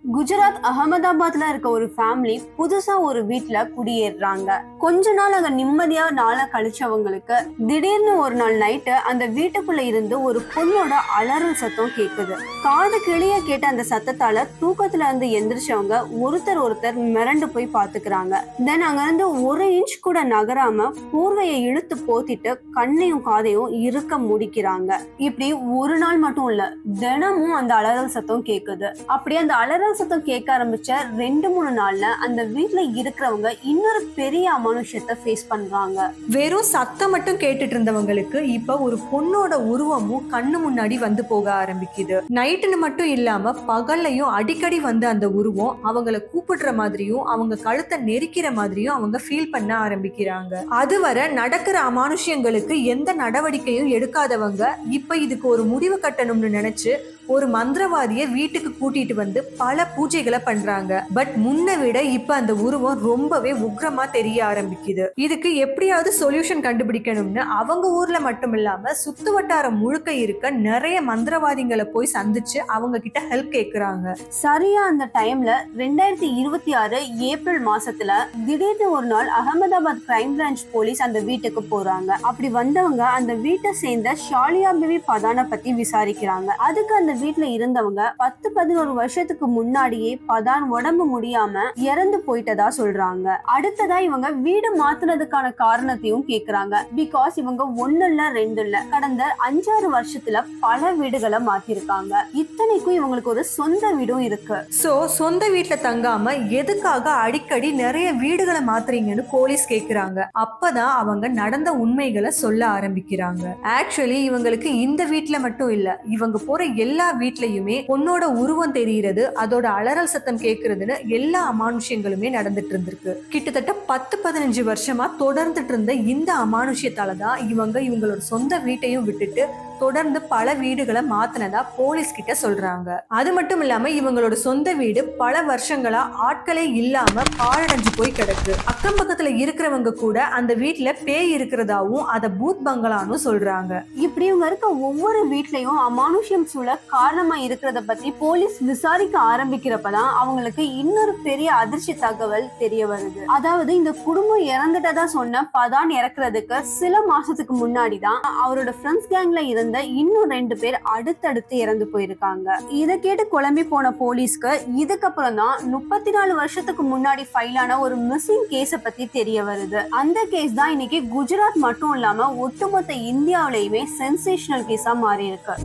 குஜராத் அகமதாபாத்ல இருக்க ஒரு ஃபேமிலி புதுசா ஒரு வீட்ல குடியேறாங்க. கொஞ்ச நாள் அங்க நிம்மதியா நாள கழிச்சவங்களுக்கு திடீர்னு ஒரு நாள் நைட்டு அந்த வீட்டுக்குள்ள இருந்து ஒரு பொண்ணோட அலறல் சத்தம் கேக்குது. காது கிளிய கேட்ட அந்த சத்தத்தால தூக்கத்துல இருந்து எந்திரிச்சவங்க ஒருத்தர் மிரண்டு போய் பாத்துக்கிறாங்க. தென் அங்க இருந்து ஒரு இன்ச் கூட நகராம போர்வையை இழுத்து போத்திட்டு கண்ணையும் காதையும் இருக்க முடிக்கிறாங்க. இப்படி ஒரு நாள் மட்டும் இல்ல, தினமும் அந்த அலறல் சத்தம் கேக்குது. அப்படி அந்த அலறல் சத்தம் கேட்க ஆரம்பிச்ச 2-3 நாள்ல அந்த வீட்டுல இருக்கிறவங்க இன்னொரு பெரிய அமானுஷ்யத்தை ஃபேஸ் பண்றாங்க. வெறும் சத்தம் மட்டும் கேட்டுட்டு இருந்தவங்களுக்கு இப்ப ஒரு பொண்ணோட உருவமும் கண்ணு முன்னாடி வந்து போக ஆரம்பிக்குது. நைட்டுன்னு மட்டும் இல்லாம பகல்லையும் அடிக்கடி வந்து அந்த உருவம் அவங்கள கூப்பிடுற மாதிரியும் அவங்க கழுத்தை நெரிக்கிற மாதிரியும் அவங்க ஃபீல் பண்ண ஆரம்பிக்கிறாங்க. அதுவரை நடக்கிற அமானுஷ்யங்களுக்கு எந்த நடவடிக்கையும் எடுக்காதவங்க இப்ப இதுக்கு ஒரு முடிவு கட்டணும்னு நினைச்சு ஒரு மந்திரவாதிய வீட்டுக்கு கூட்டிட்டு வந்து பல பூஜைகளை பண்றாங்க. பட் முன்ன விட இப்ப அந்த உருவம் ரொம்பவே உக்ரமா தெரிய ஆரம்பிக்குது. இதுக்கு எப்படியாவது சொல்யூஷன் கண்டுபிடிக்கணும்னு அவங்க ஊர்ல மட்டும் இல்லாம சுத்து வட்டாரம் முழுக்க இருக்க நிறைய மந்திரவாதிகளை போய் சந்திச்சு அவங்க கிட்ட ஹெல்ப் கேக்குறாங்க. சரியா அந்த டைம்ல 2026 ஏப்ரல் மாசத்துல திடீர்னு ஒரு நாள் அகமதாபாத் கிரைம் பிரான்ச் போலீஸ் அந்த வீட்டுக்கு போறாங்க. அப்படி வந்தவங்க அந்த வீட்டை சேர்ந்த ஷாலியா பிவி பதான பத்தி விசாரிக்கிறாங்க. அதுக்கு அந்த வீட்டுல இருந்தவங்க 10-11 வருஷத்துக்கு முன்னாடியே பதான் உடம்பு முடியாம இறந்து போயிட்டதா சொல்றாங்க. அடுத்ததா இவங்க வீடு மாத்துனதுக்கான காரணத்தையும் கேக்குறாங்க. பிகாஸ் இவங்க 1 இல்ல 2 இல்ல கடந்த 5-6 வருஷத்துல பல வீடுகளை மாத்திருக்காங்க. இத்தனைக்கும் இவங்களுக்கு ஒரு சொந்த வீடும் இருக்கு. சோ சொந்த வீட்டுல தங்காம எதுக்காக அடிக்கடி நிறைய வீடுகளை மாத்துறீங்கன்னு போலீஸ் கேக்குறாங்க. அப்பதான் அவங்க நடந்த உண்மைகளை சொல்ல ஆரம்பிக்கிறாங்க. ஆக்சுவலி இவங்களுக்கு இந்த வீட்டுல மட்டும் இல்ல, இவங்க போற எல்லா வீட்லயுமே பொண்ணோட உருவம் தெரிகிறது, அதோட அலறல் சத்தம் கேட்கறதுன்னு எல்லா அமானுஷ்யங்களுமே நடந்துட்டு இருந்திருக்கு. கிட்டத்தட்ட 10-15 வருஷமா தொடர்ந்துட்டு இருந்த இந்த அமானுஷ்யத்தாலதான் இவங்களோட சொந்த வீட்டையும் விட்டுட்டு தொடர்ந்து பல வீடுகளை மாத்தினதா போலீஸ் கிட்ட சொல்றாங்க. அது மட்டும் இல்லாம இவங்களோட சொந்த வீடு பல வருஷங்களா ஆட்களே இல்லாம பாழடைஞ்சு போய் கிடக்கு. அக்கம் பக்கத்துல இருக்கிறவங்க கூட அந்த வீட்டுல பேய் இருக்கிறதாவும் அத பூத் பங்களான்னு சொல்றாங்க. இப்படி இவங்க இருக்க ஒவ்வொரு வீட்லயும் அமானுஷ்யம் சூழ காரணமா இருக்கிறத பத்தி போலீஸ் விசாரிக்க ஆரம்பிக்கிறப்பதான் அவங்களுக்கு இன்னொரு பெரிய அதிர்ச்சி தகவல் தெரிய வருது. அதாவது இந்த குடும்பம் இறந்துட்டதா சொன்ன பதான் இறக்குறதுக்கு சில மாசத்துக்கு முன்னாடிதான் அவரோட ஃப்ரெண்ட்ஸ் கேங்ல இருந்த இன்னும் 2 பேர் அடுத்தடுத்து இறந்து போயிருக்காங்க. இதை கேட்டு குழம்பி போன போலீஸ்க்கு இதுக்கப்புறம் தான் 34 வருஷத்துக்கு முன்னாடி ஃபைல் ஆன ஒரு மிஸ்ஸிங் கேஸ பத்தி தெரிய வருது. அந்த கேஸ் தான் இன்னைக்கு குஜராத் மட்டும் இல்லாம ஒட்டுமொத்த இந்தியாவிலேயுமே சென்சேஷனல் கேஸா மாறி இருக்கு.